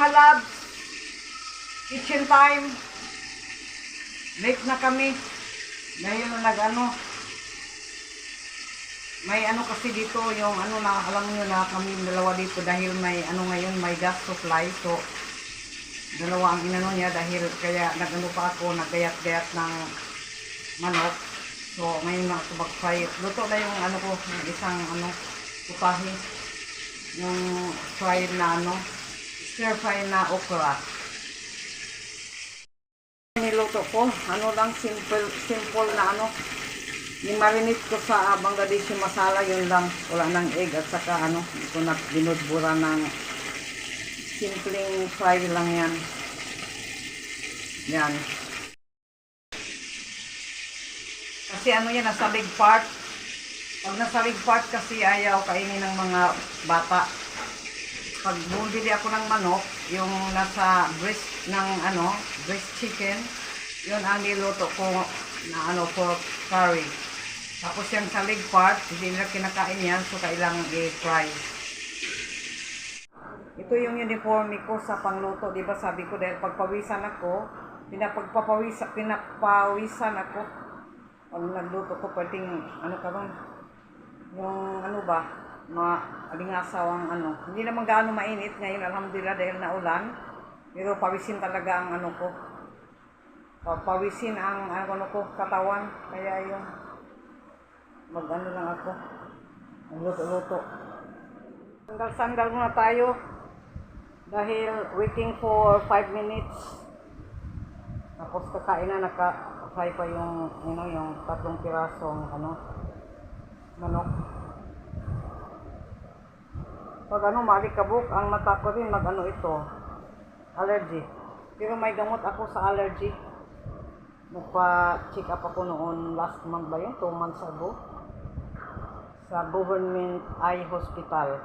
mga loves, kitchen time. Late na kami. Dahil may kasi dito yung alam niyo na kami dalawa dito dahil may ngayon may gas supply. So dalawa ang inano niya dahil kaya pa ako naggayat-gayat ng manok. So ngayon na ako mag-fry. Luto na yung ko, yung isang putahe. Yung fried na stir fry na okra. Niluto ko, lang simple na ni-marinate ko sa Bangladeshi masala, yun lang, wala nang egg at saka ito na binudbura ng simpleng fry lang yan. Yan. Kasi yan, nasa leg part. Pag nasa leg part kasi ayaw kainin ng mga bata. Pag bumili ako ng manok, yung nasa breast ng breast chicken, yun ang niluto ko na pork curry. Tapos yung sa leg part, hindi nila kinakain yan, so kailangan i-fry. Ito yung uniforme ko sa pangluto, di ba sabi ko dahil pagpawisan ako, pinapawisan ako. Pag nagluto ko, pwedeng yung maalingasaw ang Hindi naman gaano mainit ngayon, alhamdulillah, dahil naulan. Pero pawisin talaga ang ko. Pawisin ang ko, katawan. Kaya yung lang ako. Magluto-luto. Sandal muna tayo. Dahil waiting for 5 minutes. Tapos kakain na, naka-fry pa yung, yung 3 pirasong manok. Pag malikabok ang mata ko rin, ito, allergy. Pero may gamot ako sa allergy. Nagpa-check up ako noon last month ba yun? 2 months ago. Sa government eye hospital.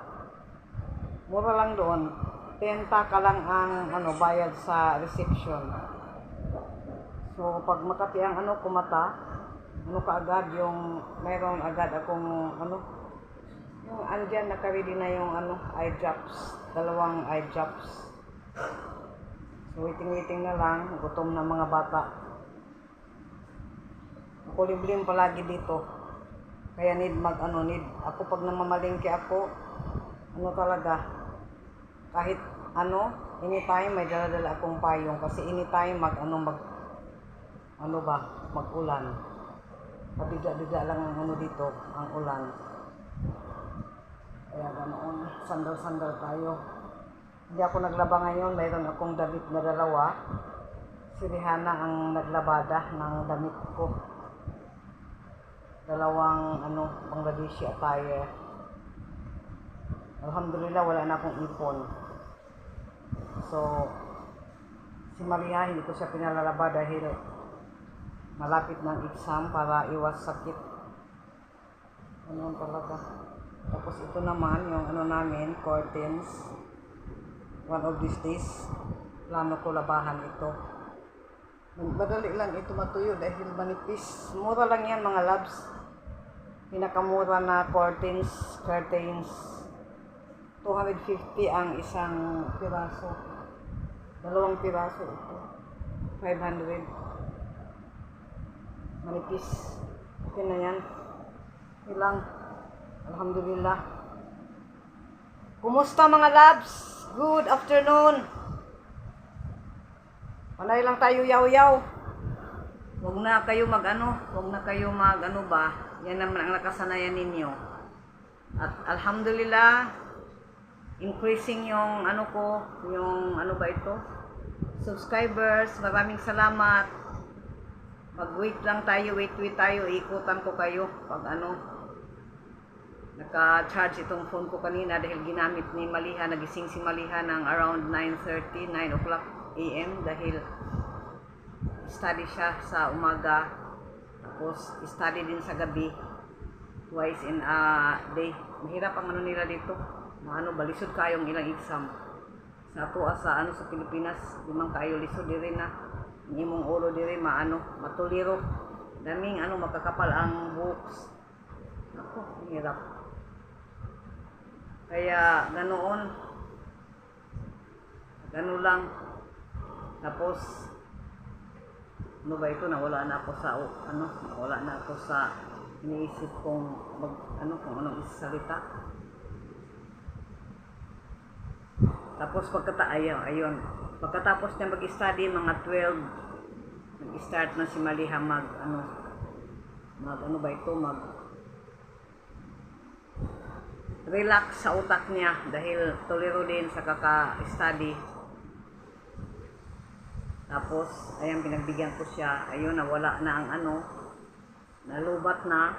Mura lang doon. 10 ka lang ang bayad sa reception. So pag makati ang kumata, kaagad yung mayroon agad akong yung andyan naka-ready na yung eye drops, 2 eye drops. So waiting na lang, gutom na mga bata. Ako liblim palagi dito. Kaya need ako pag namamalingki ako, talaga, kahit anytime may dala-dala akong payong kasi anytime mag-ulan. Mabigla-bigla lang ang dito, ang ulan. Kaya ganoon, sandal-sandal tayo. Hindi ako naglaba ngayon, mayroon akong damit na 2. Si Rihanna ang naglabada ng damit ko. 2 Bangladeshi attire. Alhamdulillah, wala na akong ipon. So, si Maria, hindi ko siya pinalalaba dahil malapit ng exam para iwas sakit. Talaga. Tapos ito naman, yung namin, curtains. One of these days, plano ko labahan ito. Madali lang ito matuyo dahil manipis. Mura lang yan mga loves. Pinakamura na curtains, 250 ang isang piraso. 2 piraso ito. 500. Manipis. Okay na yan. Ilang. Alhamdulillah. Kumusta mga loves? Good afternoon. Panay lang tayo yaw-yaw. Huwag na kayo mag yan naman ang nakasanayan ninyo. At alhamdulillah, increasing yung yung subscribers. Maraming salamat. Mag-wait lang tayo, wait tayo, ikutan ko kayo pag naka-charge itong phone ko kanina dahil ginamit ni Maliha, nagising si Maliha ng around 9:30, 9 o'clock AM dahil study siya sa umaga. Tapos, study din sa gabi. Twice in a day. Mahirap ang nila dito. Balisod kayong ilang exam. Sa sa Pilipinas, limang kayo lisod diri na. Imong ulo diri matuliro. Daming makakapal ang books. Ako, mahirap. Kaya ganoon. Ganun lang. Tapos, ano ba ito, nawala na ako sa, nawala na ako sa iniisip kong, kung anong isasalita. Tapos, ayun, pagkatapos niya mag-study, mga 12, nag-start na si Maliha relax sa utak niya dahil tolero din sa kaka-study. Tapos, ayan, pinagbigyan ko siya. Ayun, nawala na ang nalubat na.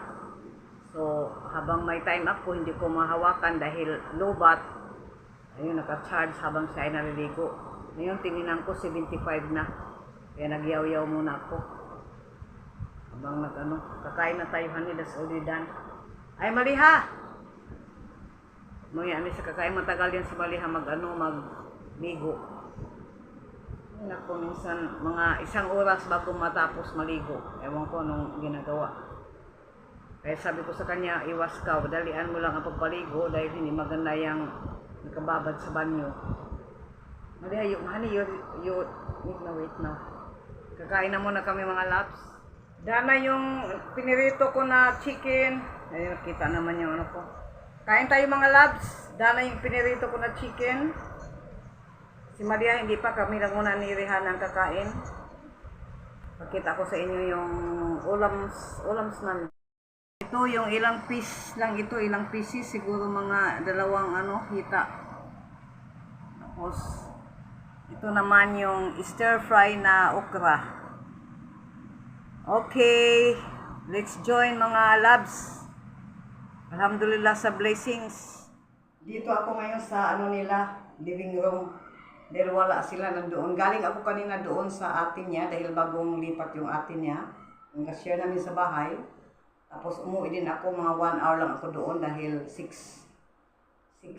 So, habang may time ako, hindi ko mahawakan dahil lobat. Ayun, naka-charge habang siya ay naliligo. Ngayon, tininan ko 75 na. Kaya nagyaw-yaw muna ako. Habang kakain na tayo, honey, that's already done. Ay, Maliha! Mga sa kakain, matagal yan si Maliha magligo. Ayun ako, minsan, mga 1 oras bago matapos maligo. Ewan ko anong ginagawa. Kaya sabi ko sa kanya, iwas ka, dalian mo lang ang pagpaligo dahil hindi maganda yung nakababad sa banyo. Maliha, wait now. Kakain na muna kami mga laps. Dana yung pinirito ko na chicken. Ayun, nakita naman yung ko. Kain tayo mga labs. Dana yung pinirito ko na chicken. Si Maria hindi pa, kami lang muna ni Rihanna ang kakain. Pakita ko sa inyo yung ulams namin. Ito yung ilang piece lang ito, ilang pieces, siguro mga 2 hita. Tapos ito naman yung stir fry na okra. Okay, let's join mga labs. Alhamdulillah sa blessings. Dito ako ngayon sa nila, living room. Dahil wala sila nandoon. Galing ako kanina doon sa atin niya dahil bagong lipat yung atin niya. Yung share namin sa bahay. Tapos umuwi din ako, mga 1 hour lang ako doon dahil 6:30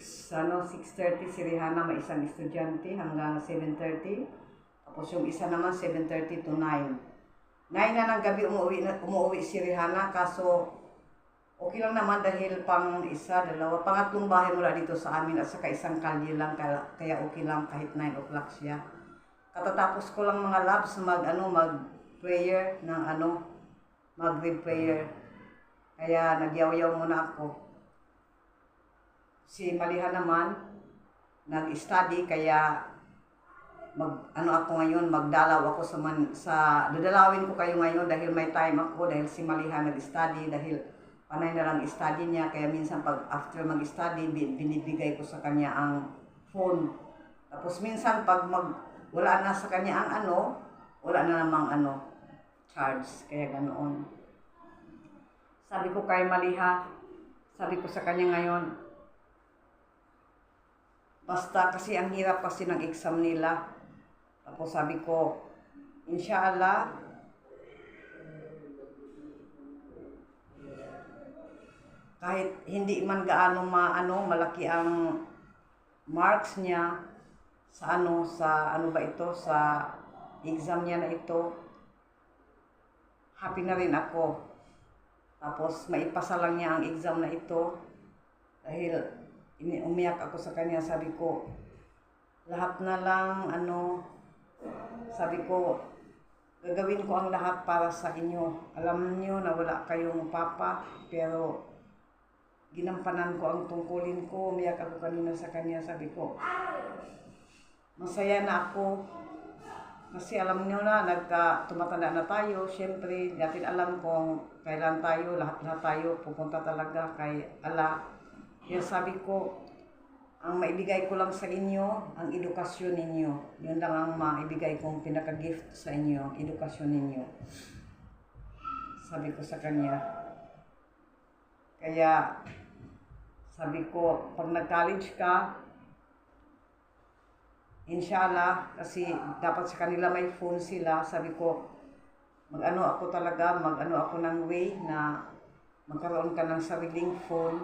si Rihanna, may isang estudyante hanggang 7:30. Tapos yung isa naman 7:30 to 9. 9 na ng gabi umuwi si Rihanna, kaso okay lang naman dahil pangatlong bahay mula dito sa amin at saka isang kalye lang, kaya okay lang kahit 9 o'clock siya. Katatapos ko lang mga labs mag-prayer ng Maghrib prayer. Kaya nagyaw-yaw muna ako. Si Maliha naman nag-study, kaya ako ngayon, magdalaw ako dadalawin ko kayo ngayon dahil may time ako, dahil si Maliha nag-study, dahil panay na lang study niya, kaya minsan pag after mag-study, binibigay ko sa kanya ang phone. Tapos minsan pag wala na sa kanya ang wala na namang charge, kaya ganoon. Sabi ko kay Maliha, sabi ko sa kanya ngayon, basta kasi ang hirap kasi ng exam nila. Tapos sabi ko, inshallah, kahit hindi man gaano malaki ang marks niya sa sa exam niya na ito, happy na rin ako. Tapos maipasa lang niya ang exam na ito dahil umiyak ako sa kanya, sabi ko, lahat na lang sabi ko, gagawin ko ang lahat para sa inyo. Alam niyo na wala kayong papa, pero ginampanan ko ang tungkulin ko. Umiyak ako kanina sa kanya, sabi ko, masaya na ako. Kasi alam niyo na, tumatanda na tayo. Siyempre, natin alam kung kailan tayo, lahat tayo pupunta talaga kay Allah. Kaya sabi ko, ang maibigay ko lang sa inyo, ang edukasyon ninyo. Yun lang ang maibigay kong pinaka-gift sa inyo, ang edukasyon ninyo. Sabi ko sa kanya. Kaya, sabi ko, pag nag-college ka, inshallah, kasi dapat sa kanila may phone sila, sabi ko, ako ng way na magkaroon ka ng sariling phone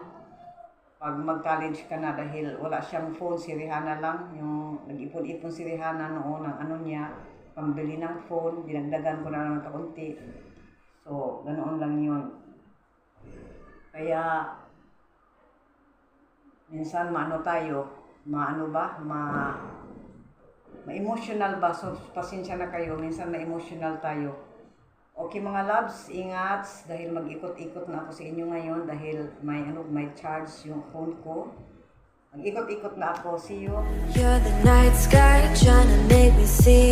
pag mag-college ka na, dahil wala siyang phone. Si Rihanna lang, yung nag-ipon-ipon si Rihanna noon ng niya, pambili ng phone, dinagdagan ko na lang ng kaunti. So, ganoon lang yun. Kaya, minsan tayo, ma-emotional ba? So, pasensya na kayo. Minsan ma-emotional tayo. Okay mga loves, ingat dahil mag-ikot-ikot na ako sa inyo ngayon dahil may charge yung phone ko. Mag-ikot-ikot na ako. See you. You're the night sky trying to make me see